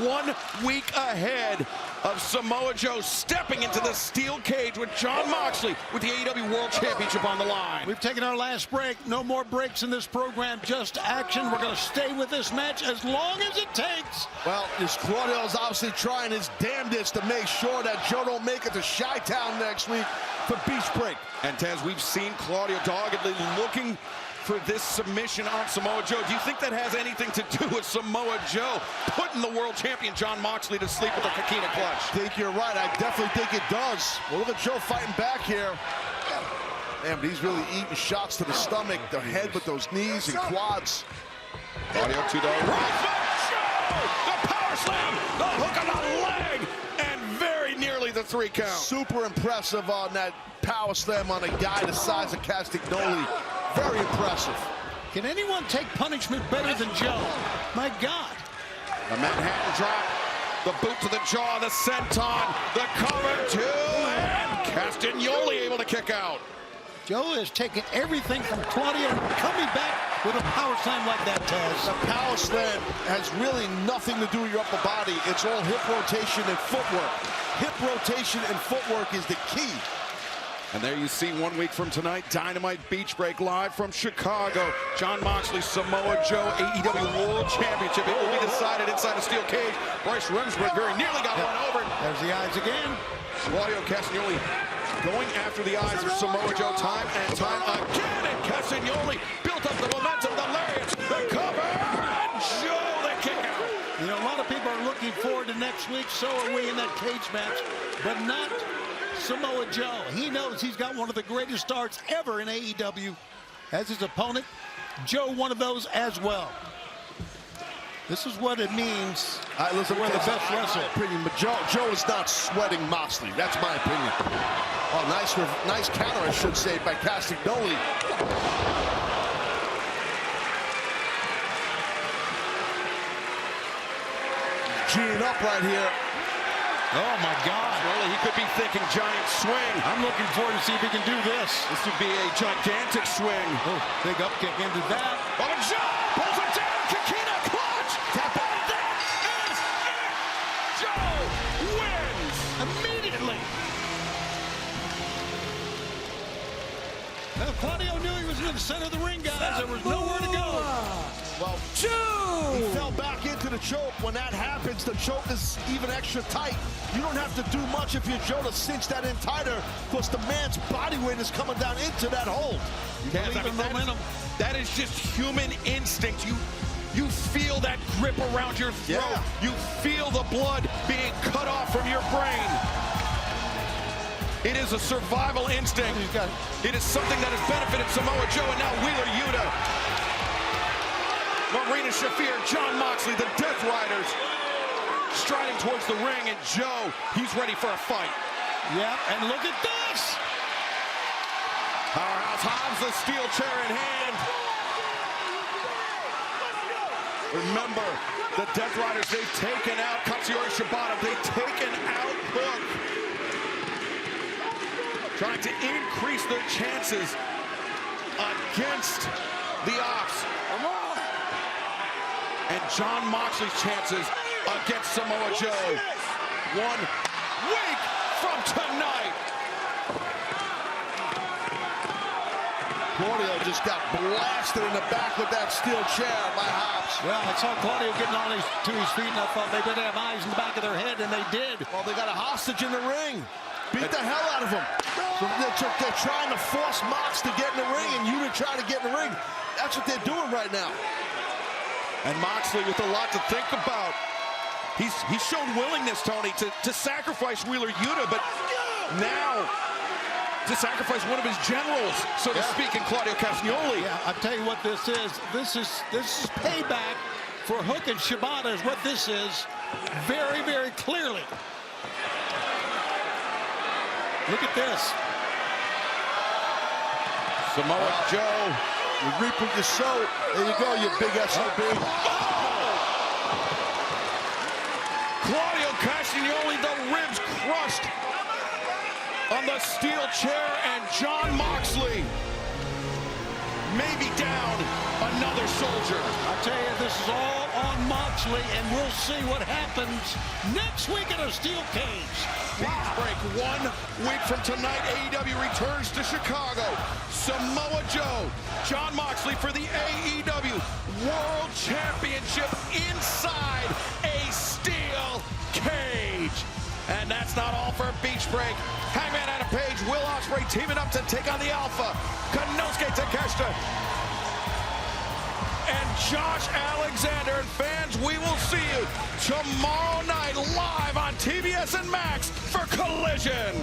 1 week ahead of Samoa Joe stepping into the steel cage with Jon Moxley with the AEW World Championship on the line. We've taken our last break. No more breaks in this program, just action. We're going to stay with this match as long as it takes. Well, this Claudio is obviously trying his damnedest to make sure that Joe don't make it to Chi-Town next week for Beach Break. And Taz, we've seen Claudio doggedly looking for this submission on Samoa Joe. Do you think that has anything to do with Samoa Joe putting the world champion Jon Moxley to sleep with a Coquina clutch? I think you're right. I definitely think it does. Well, look at Joe fighting back here. Damn, but he's really eating shots to the stomach, the head with those knees and quads. Claudio to the right foot, Joe! The power slam, the hook on the leg, and very nearly the 3 count. Super impressive on that power slam on a guy the size of Castagnoli. Very impressive. Can anyone take punishment better than Joe? My God. The Manhattan drop, the boot to the jaw, the senton, the cover two, and Castagnoli able to kick out. Joe has taken everything from Claudio, coming back with a power slam like that, Taz. The power slam has really nothing to do with your upper body. It's all hip rotation and footwork. Hip rotation and footwork is the key. And there you see 1 week from tonight, Dynamite Beach Break live from Chicago. Jon Moxley, Samoa Joe, AEW World Championship. It will be decided inside a steel cage. Bryce Remsburg very nearly got one over. There's the eyes again. Claudio Castagnoli going after the eyes of Samoa Joe time and time again. And Castagnoli built up the momentum, the lariats, the cover, and Joe the kick out. You know, a lot of people are looking forward to next week. So are we in that cage match, but not Samoa Joe. He knows he's got one of the greatest starts ever in AEW. As his opponent, Joe, one of those as well. This is what it means Listen, to wear the best wrestler. Joe is not sweating Moxley. That's my opinion. Oh, nice counter, I should say, by Castagnoli. Geeing up right here. Oh, my God. Really, he could be thinking giant swing. I'm looking forward to see if he can do this. This would be a gigantic swing. Oh, big up kick into that. Oh, and Joe pulls it down. Coquina clutch. Tap out. That is it. Joe wins Immediately. Well, Claudio knew he was in the center of the ring, guys. There was nowhere to go. Well, he fell back into the choke. When that happens, the choke is even extra tight. You don't have to do much if you're Joe to cinch that in tighter, because the man's body weight is coming down into that hold. That is just human instinct. You feel that grip around your throat. Yeah. You feel the blood being cut off from your brain. It is a survival instinct. It is something that has benefited Samoa Joe and now Wheeler Yuta. Marina Shafir, Jon Moxley, the Death Riders, striding towards the ring, and Joe, he's ready for a fight. Yep, and look at this. Powerhouse Hobbs, the steel chair in hand. Remember, the Death Riders, they've taken out Katsuyori Shibata. They've taken out Hook. Trying to increase their chances against the Ops. And Jon Moxley's chances against Samoa Joe 1 week from tonight. Claudio just got blasted in the back with that steel chair by Hobbs. Well, I saw Claudio getting to his feet, and I thought they better have eyes in the back of their head, and they did. Well, they got a hostage in the ring. Beat the hell out of him. So they're trying to force Mox to get in the ring, and you to try to get in the ring. That's what they're doing right now. And Moxley with a lot to think about. He's shown willingness, Tony, to sacrifice Wheeler Yuta, but now to sacrifice one of his generals, so to speak, in Claudio Castagnoli. Yeah, I'll tell you what this is. This is payback for Hook and Shibata is what this is, very, very clearly. Look at this. Samoa Joe. You reap what you sow. There you go, you big SOB. Claudio Castagnoli, the ribs crushed on the steel chair, and Jon Moxley may be down another soldier. I tell you, this is all on Moxley, and we'll see what happens next week in a steel cage. Wow. Break 1 week from tonight, AEW returns to Chicago. Samoa Joe, Jon Moxley for the AEW World Championship inside a steel cage. And that's not all for Beach Break. Hangman Adam Page, Will Ospreay teaming up to take on the Alpha, Konosuke Takeshita, and Josh Alexander. And fans, we will see you tomorrow night live on TBS and Max for Collision.